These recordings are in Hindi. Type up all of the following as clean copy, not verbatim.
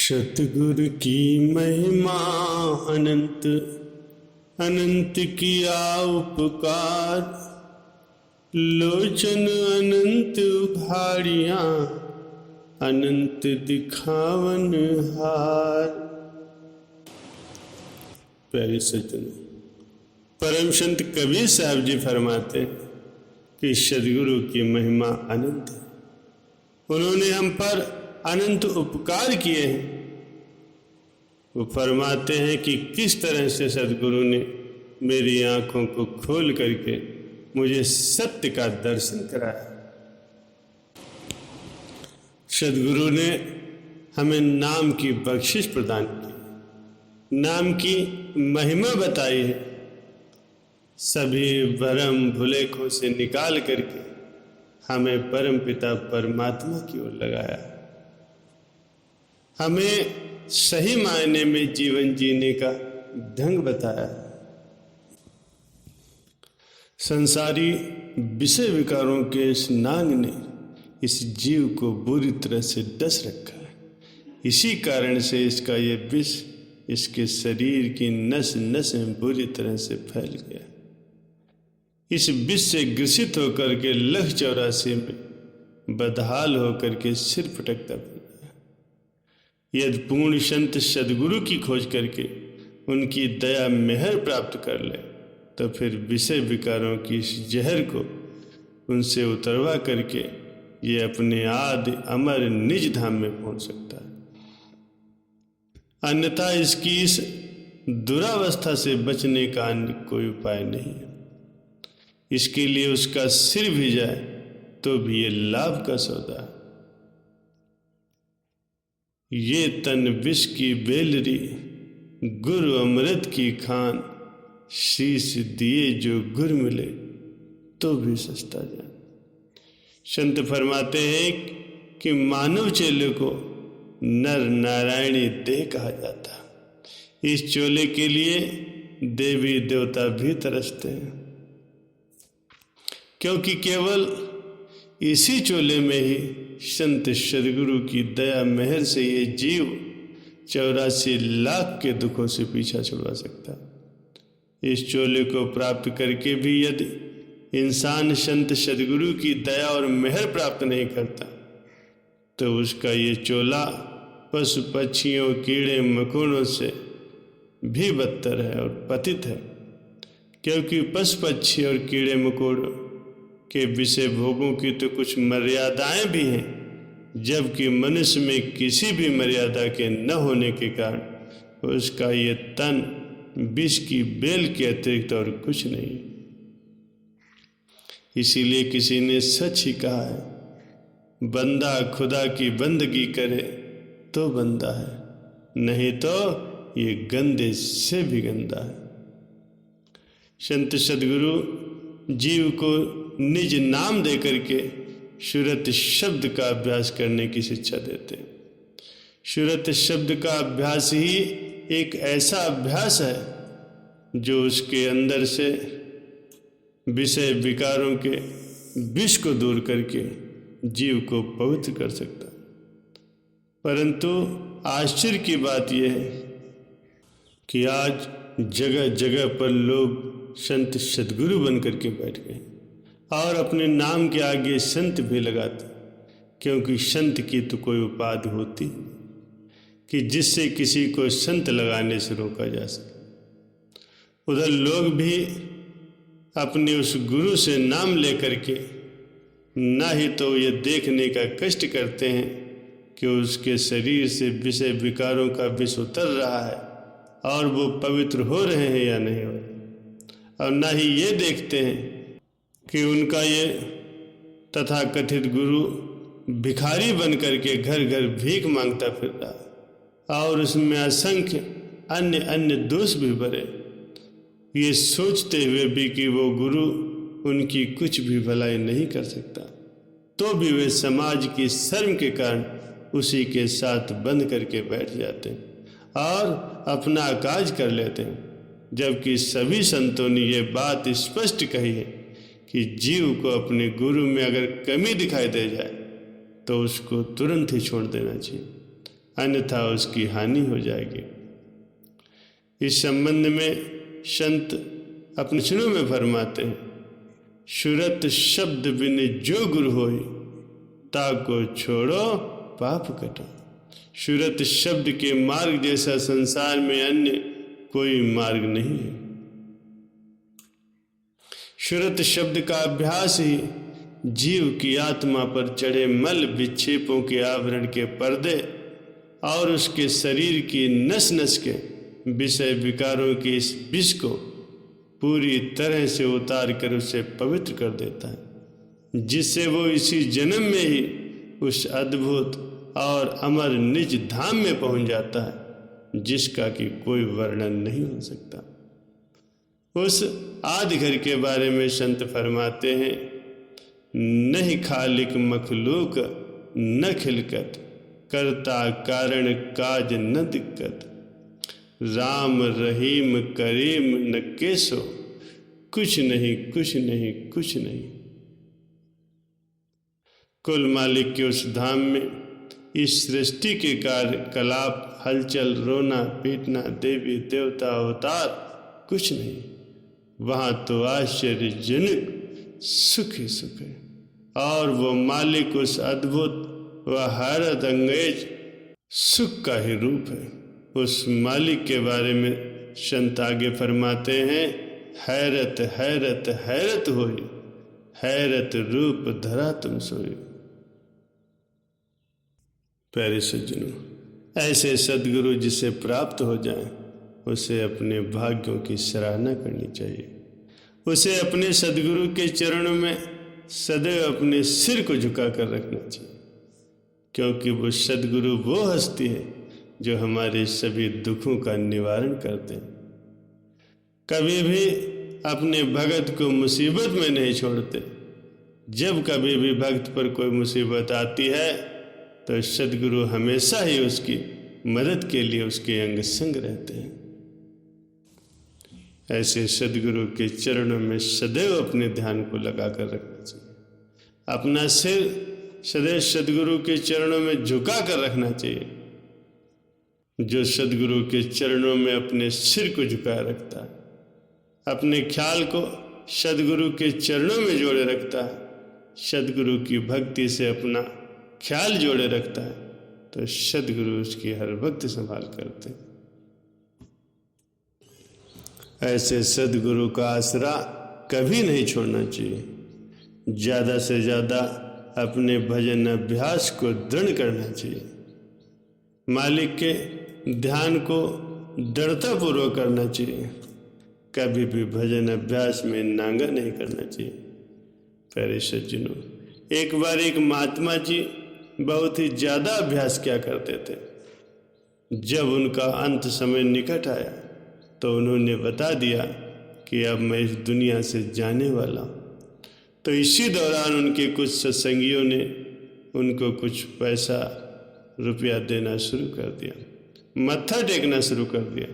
सतगुरु की महिमा अनंत अनंत किया उपकार, लोचन अनंत उघाड़ियां अनंत दिखावन हार। प्यारे सज्जनों, परम संत कबीर साहब जी फरमाते हैं कि सदगुरु की महिमा अनंत है। उन्होंने हम पर अनंत उपकार किए हैं। वो फरमाते हैं कि किस तरह से सदगुरु ने मेरी आंखों को खोल करके मुझे सत्य का दर्शन कराया। सदगुरु ने हमें नाम की बख्शिश प्रदान की, नाम की महिमा बताई है। सभी भ्रम भुलेखों से निकाल करके हमें परम पिता परमात्मा की ओर लगाया, हमें सही मायने में जीवन जीने का ढंग बताया। संसारी विषय विकारों के इस नाग ने इस जीव को बुरी तरह से डस रखा है। इसी कारण से इसका ये विष इसके शरीर की नस नस में बुरी तरह से फैल गया। इस विष से ग्रसित होकर के लख 84 में बदहाल होकर के सिर फटकता फिर रहा है। यदि पूर्ण संत सदगुरु की खोज करके उनकी दया मेहर प्राप्त कर ले तो फिर विषय विकारों की इस जहर को उनसे उतरवा करके ये अपने आदि अमर निज धाम में पहुंच सकता है। अन्यथा इसकी इस दुरावस्था से बचने का अन्य कोई उपाय नहीं है। इसके लिए उसका सिर भी जाए तो भी ये लाभ का सौदा है। ये तन विष की बेलरी, गुरु अमृत की खान, शीश दिए जो गुर मिले तो भी सस्ता जान। संत फरमाते हैं कि मानव चेले को नर नारायणी देह कहा जाता। इस चोले के लिए देवी देवता भी तरसते हैं, क्योंकि केवल इसी चोले में ही संत सदगुरु की दया मेहर से ये जीव 84 लाख के दुखों से पीछा छुड़वा सकता है। इस चोले को प्राप्त करके भी यदि इंसान संत सदगुरु की दया और मेहर प्राप्त नहीं करता तो उसका ये चोला पशु पक्षियों कीड़े मकोड़ों से भी बदतर है और पतित है। क्योंकि पशु पक्षी और कीड़े मकोड़ों के विषय भोगों की तो कुछ मर्यादाएं भी हैं, जबकि मनुष्य में किसी भी मर्यादा के न होने के कारण उसका ये तन विष की बेल के अतिरिक्त और कुछ नहीं। इसीलिए किसी ने सच ही कहा है, बंदा खुदा की बंदगी करे तो बंदा है, नहीं तो ये गंदे से भी गंदा है। संत सदगुरु जीव को निज नाम दे करके सुरत शब्द का अभ्यास करने की शिक्षा देते हैं। सुरत शब्द का अभ्यास ही एक ऐसा अभ्यास है जो उसके अंदर से विषय विकारों के विष को दूर करके जीव को पवित्र कर सकता है। परंतु आश्चर्य की बात यह है कि आज जगह जगह पर लोग संत सदगुरु बन करके बैठ गए और अपने नाम के आगे संत भी लगाते, क्योंकि संत की तो कोई उपाधि होती कि जिससे किसी को संत लगाने से रोका जा सके। उधर लोग भी अपने उस गुरु से नाम लेकर के ना ही तो ये देखने का कष्ट करते हैं कि उसके शरीर से विषय विकारों का विष उतर रहा है और वो पवित्र हो रहे हैं या नहीं हो रहे, और ना ही ये देखते हैं कि उनका ये तथाकथित गुरु भिखारी बन करके घर घर भीख मांगता फिर रहा है और उसमें असंख्य अन्य अन्य दोष भी भरे, ये सोचते हुए भी कि वो गुरु उनकी कुछ भी भलाई नहीं कर सकता, तो भी वे समाज की शर्म के कारण उसी के साथ बंद करके बैठ जाते हैं और अपना काज कर लेते हैं। जबकि सभी संतों ने ये बात स्पष्ट कही है कि जीव को अपने गुरु में अगर कमी दिखाई दे जाए तो उसको तुरंत ही छोड़ देना चाहिए। अन्यथा उसकी हानि हो जाएगी। इस संबंध में संत अपने वचनों में फरमाते हैं, सुरत शब्द बिन जो गुरु होई, ताको छोड़ो पाप कटो। सुरत शब्द के मार्ग जैसा संसार में अन्य कोई मार्ग नहीं है। सुरत शब्द का अभ्यास ही जीव की आत्मा पर चढ़े मल विक्षेपों के आवरण के पर्दे और उसके शरीर की नस नस के विषय विकारों के इस विष को पूरी तरह से उतार कर उसे पवित्र कर देता है, जिससे वो इसी जन्म में ही उस अद्भुत और अमर निज धाम में पहुंच जाता है, जिसका कि कोई वर्णन नहीं हो सकता। उस आदि घर के बारे में संत फरमाते हैं, नहीं खालिक मखलूक न खिलकत, करता कारण काज न दिक्कत, राम रहीम करीम न केसो, कुछ नहीं कुछ नहीं कुछ नहीं। कुल मालिक के उस धाम में इस सृष्टि के कार्य कलाप, हलचल, रोना पीटना, देवी देवता अवतार कुछ नहीं। वहाँ तो आश्चर्यजनक सुख ही सुख है। और वो मालिक उस अद्भुत व हैरत अंगेज सुख का ही रूप है। उस मालिक के बारे में संत आगे फरमाते हैं, हैरत हैरत हैरत होई, हैरत रूप धरा तुम सोई। प्यारे सज्जनों, ऐसे सद्गुरु जिसे प्राप्त हो जाए, उसे अपने भाग्यों की सराहना करनी चाहिए। उसे अपने सद्गुरु के चरणों में सदैव अपने सिर को झुका कर रखना चाहिए, क्योंकि वो सद्गुरु वो हस्ती है जो हमारे सभी दुखों का निवारण करते हैं। कभी भी अपने भगत को मुसीबत में नहीं छोड़ते। जब कभी भी भक्त पर कोई मुसीबत आती है तो सद्गुरु हमेशा ही उसकी मदद के लिए उसके अंग संग रहते हैं। ऐसे सद्गुरु के चरणों में सदैव अपने ध्यान को लगा कर रखना चाहिए। अपना सिर सदैव सद्गुरु के चरणों में झुका कर रखना चाहिए। जो सद्गुरु के चरणों में अपने सिर को झुकाए रखता है, अपने ख्याल को सद्गुरु के चरणों में जोड़े रखता है, सद्गुरु की भक्ति से अपना ख्याल जोड़े रखता है, तो सद्गुरु उसकी हर वक्त संभाल करते हैं। ऐसे सद्गुरु का आसरा कभी नहीं छोड़ना चाहिए। ज़्यादा से ज़्यादा अपने भजन अभ्यास को दृढ़ करना चाहिए। मालिक के ध्यान को दृढ़तापूर्वक करना चाहिए। कभी भी भजन अभ्यास में नांगा नहीं करना चाहिए। प्यारे सज्जनों, एक बार एक महात्मा जी बहुत ही ज़्यादा अभ्यास किया करते थे। जब उनका अंत समय निकट आया तो उन्होंने बता दिया कि अब मैं इस दुनिया से जाने वाला हूँ। तो इसी दौरान उनके कुछ सत्संगियों ने उनको कुछ पैसा रुपया देना शुरू कर दिया, मत्था टेकना शुरू कर दिया।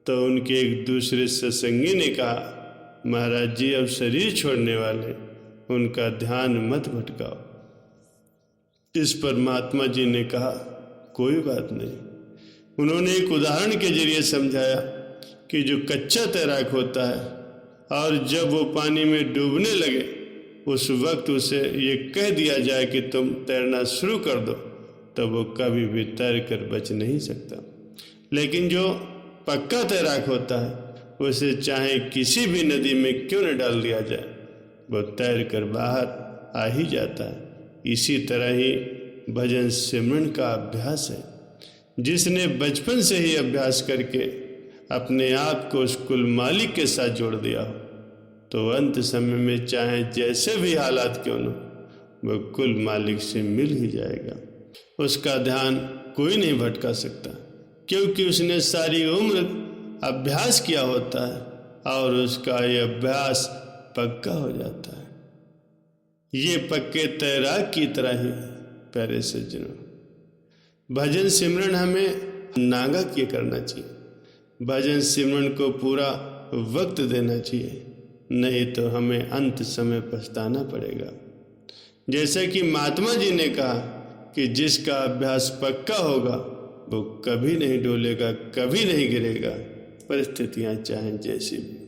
तो उनके एक दूसरे सत्संगी ने कहा, महाराज जी अब शरीर छोड़ने वाले, उनका ध्यान मत भटकाओ। इस पर महात्मा जी ने कहा, कोई बात नहीं। उन्होंने एक उदाहरण के जरिए समझाया कि जो कच्चा तैराक होता है और जब वो पानी में डूबने लगे उस वक्त उसे ये कह दिया जाए कि तुम तैरना शुरू कर दो, तो वो कभी भी तैर कर बच नहीं सकता। लेकिन जो पक्का तैराक होता है उसे चाहे किसी भी नदी में क्यों न डाल दिया जाए, वो तैर कर बाहर आ ही जाता है। इसी तरह ही भजन सिमरन का अभ्यास है। जिसने बचपन से ही अभ्यास करके अपने आप को उस कुल मालिक के साथ जोड़ दिया हो, तो अंत समय में चाहे जैसे भी हालात क्यों न, वह कुल मालिक से मिल ही जाएगा। उसका ध्यान कोई नहीं भटका सकता, क्योंकि उसने सारी उम्र अभ्यास किया होता है और उसका ये अभ्यास पक्का हो जाता है। ये पक्के तैराक की तरह ही प्यारे सज्जनों, भजन सिमरन हमें नागा किए करना चाहिए। भजन सिमरन को पूरा वक्त देना चाहिए, नहीं तो हमें अंत समय पछताना पड़ेगा। जैसे कि महात्मा जी ने कहा कि जिसका अभ्यास पक्का होगा वो कभी नहीं डोलेगा, कभी नहीं गिरेगा, परिस्थितियां चाहें जैसी भी।